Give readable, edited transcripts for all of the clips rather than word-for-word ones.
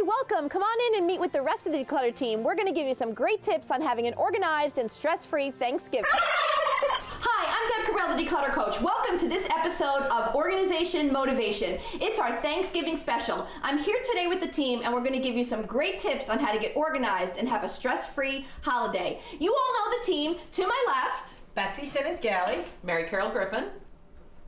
welcome. Come on in and meet with the rest of the DeClutter team. We're going to give you some great tips on having an organized and stress-free Thanksgiving. Hi, I'm Deb Cabral, the DeClutter Coach. Welcome to this episode of Organization Motivation. It's our Thanksgiving special. I'm here today with the team, and we're going to give you some great tips on how to get organized and have a stress-free holiday. You all know the team. To my left, Betsy Sinis-Galley, Mary Carol Griffin,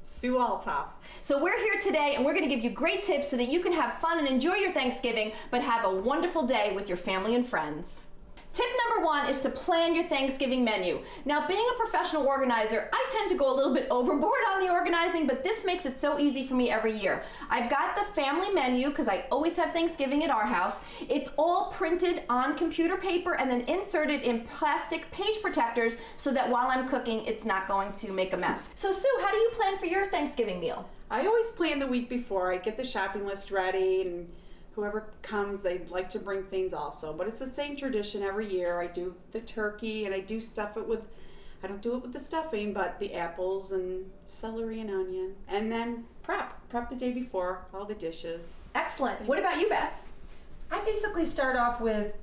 Sue Altoff. So we're here today and we're going to give you great tips so that you can have fun and enjoy your Thanksgiving, but have a wonderful day with your family and friends. Tip number one is to plan your Thanksgiving menu. Now, being a professional organizer, I tend to go a little bit overboard on the organizing, but this makes it so easy for me every year. I've got the family menu because I always have Thanksgiving at our house. It's all printed on computer paper and then inserted in plastic page protectors so that while I'm cooking, it's not going to make a mess. So Sue, how do you plan for your Thanksgiving meal? I always plan the week before. I get the shopping list ready, and whoever comes, they like to bring things also. But it's the same tradition every year. I do the turkey, and I do stuff it with, I don't do it with the stuffing, but the apples and celery and onion. And then prep the day before, all the dishes. Excellent. What about you, Bets? I basically start off with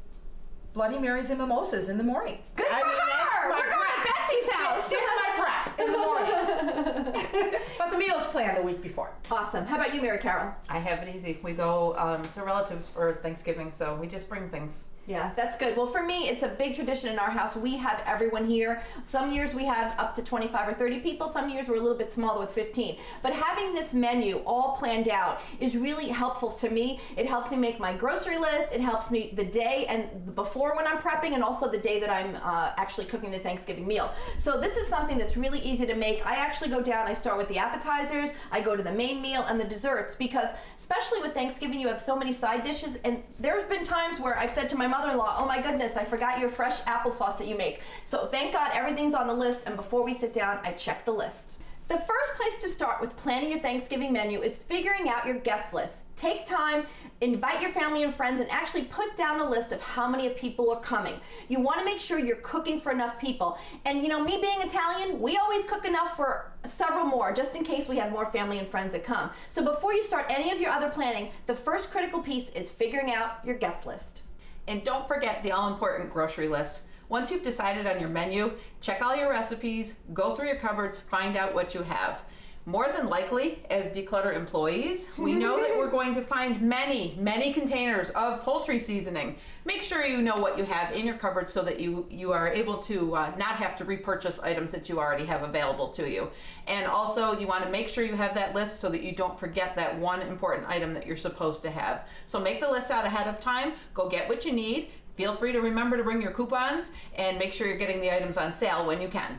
Bloody Marys and mimosas in the morning. Good for her! We're going to Betsy's house! It's my prep in the morning. But the meal's planned the week before. Awesome. How about you, Mary Carol? I have it easy. We go to relatives for Thanksgiving, so we just bring things. Yeah, that's good. Well, for me, it's a big tradition in our house. We have everyone here. Some years we have up to 25 or 30 people. Some years we're a little bit smaller with 15. But having this menu all planned out is really helpful to me. It helps me make my grocery list. It helps me the day and before when I'm prepping, and also the day that I'm actually cooking the Thanksgiving meal. So this is something that's really easy to make. I actually go down, I start with the appetizers, I go to the main meal and the desserts, because especially with Thanksgiving, you have so many side dishes, and there's been times where I've said to my mother-in-law, oh my goodness, I forgot your fresh applesauce that you make. So thank God everything's on the list, and before we sit down, I check the list. The first place to start with planning your Thanksgiving menu is figuring out your guest list. Take time, invite your family and friends, and actually put down a list of how many people are coming. You want to make sure you're cooking for enough people. And you know, me being Italian, we always cook enough for several more, just in case we have more family and friends that come. So before you start any of your other planning, the first critical piece is figuring out your guest list. And don't forget the all-important grocery list. Once you've decided on your menu, check all your recipes, go through your cupboards, find out what you have. More than likely, as DeClutter employees, we know that we're going to find many containers of poultry seasoning. Make sure you know what you have in your cupboard so that you are able to not have to repurchase items that you already have available to you. And also, you want to make sure you have that list so that you don't forget that one important item that you're supposed to have. So make the list out ahead of time, go get what you need. Feel free to remember to bring your coupons, and make sure you're getting the items on sale when you can.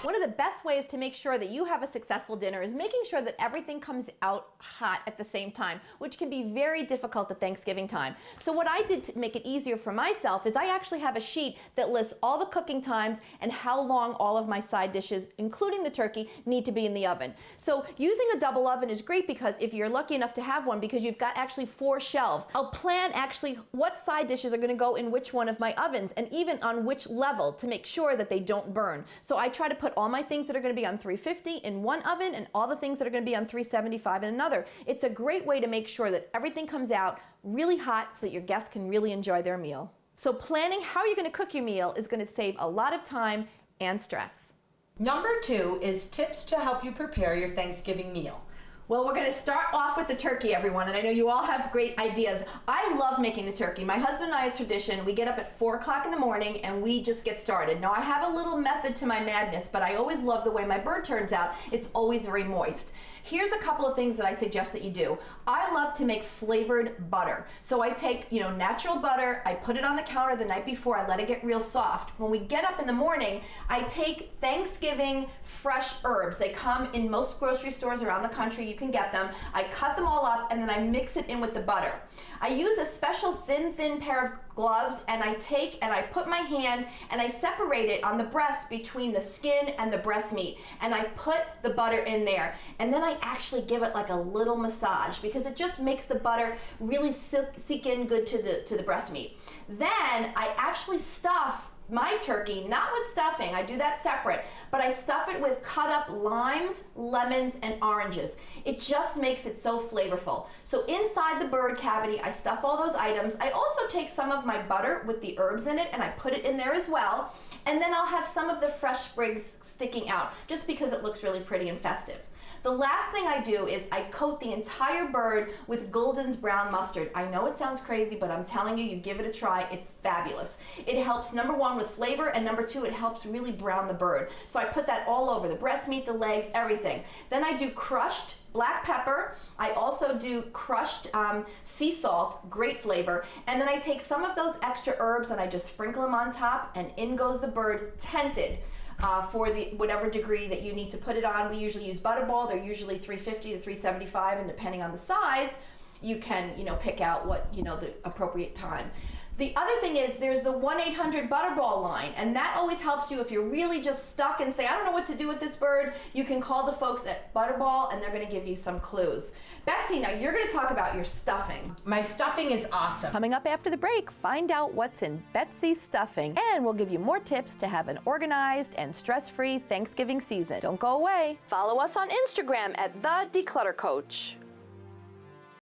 One of the best ways to make sure that you have a successful dinner is making sure that everything comes out hot at the same time, which can be very difficult at Thanksgiving time. So what I did to make it easier for myself is I actually have a sheet that lists all the cooking times and how long all of my side dishes, including the turkey, need to be in the oven. So using a double oven is great, because if you're lucky enough to have one, because you've got actually 4 shelves, I'll plan actually what side dishes are going to go in which one of my ovens, and even on which level, to make sure that they don't burn. So I try to put all my things that are going to be on 350 in one oven and all the things that are going to be on 375 in another. It's a great way to make sure that everything comes out really hot so that your guests can really enjoy their meal. So planning how you're going to cook your meal is going to save a lot of time and stress. Number 2 is tips to help you prepare your Thanksgiving meal. Well, we're going to start off with the turkey, everyone, and I know you all have great ideas. I love making the turkey. My husband and I, it's tradition, we get up at 4 o'clock in the morning and we just get started. Now, I have a little method to my madness, but I always love the way my bird turns out. It's always very moist. Here's a couple of things that I suggest that you do. I love to make flavored butter. So I take, natural butter, I put it on the counter the night before, I let it get real soft. When we get up in the morning, I take Thanksgiving fresh herbs. They come in most grocery stores around the country. You can get them. I cut them all up and then I mix it in with the butter. I use a special thin pair of gloves, and I take and I put my hand and I separate it on the breast between the skin and the breast meat, and I put the butter in there, and then I actually give it like a little massage, because it just makes the butter really seek in good to the breast meat. Then I actually stuff my turkey, not with stuffing, I do that separate, but I stuff it with cut up limes, lemons, and oranges. It just makes it so flavorful. So inside the bird cavity, I stuff all those items. I also take some of my butter with the herbs in it and I put it in there as well. And then I'll have some of the fresh sprigs sticking out just because it looks really pretty and festive. The last thing I do is I coat the entire bird with Gulden's brown mustard. I know it sounds crazy, but I'm telling you, you give it a try, it's fabulous. It helps, number one, with flavor, and number two, it helps really brown the bird. So I put that all over, the breast meat, the legs, everything. Then I do crushed black pepper. I also do crushed sea salt, great flavor. And then I take some of those extra herbs and I just sprinkle them on top, and in goes the bird, tented. For the whatever degree that you need to put it on. We usually use Butterball. They're usually 350 to 375, and depending on the size, you can, pick out what, the appropriate time. The other thing is there's the 1-800-Butterball line, and that always helps you if you're really just stuck and say, I don't know what to do with this bird. You can call the folks at Butterball, and they're going to give you some clues. Betsy, now you're going to talk about your stuffing. My stuffing is awesome. Coming up after the break, find out what's in Betsy's stuffing, and we'll give you more tips to have an organized and stress-free Thanksgiving season. Don't go away. Follow us on Instagram at the DeClutter Coach.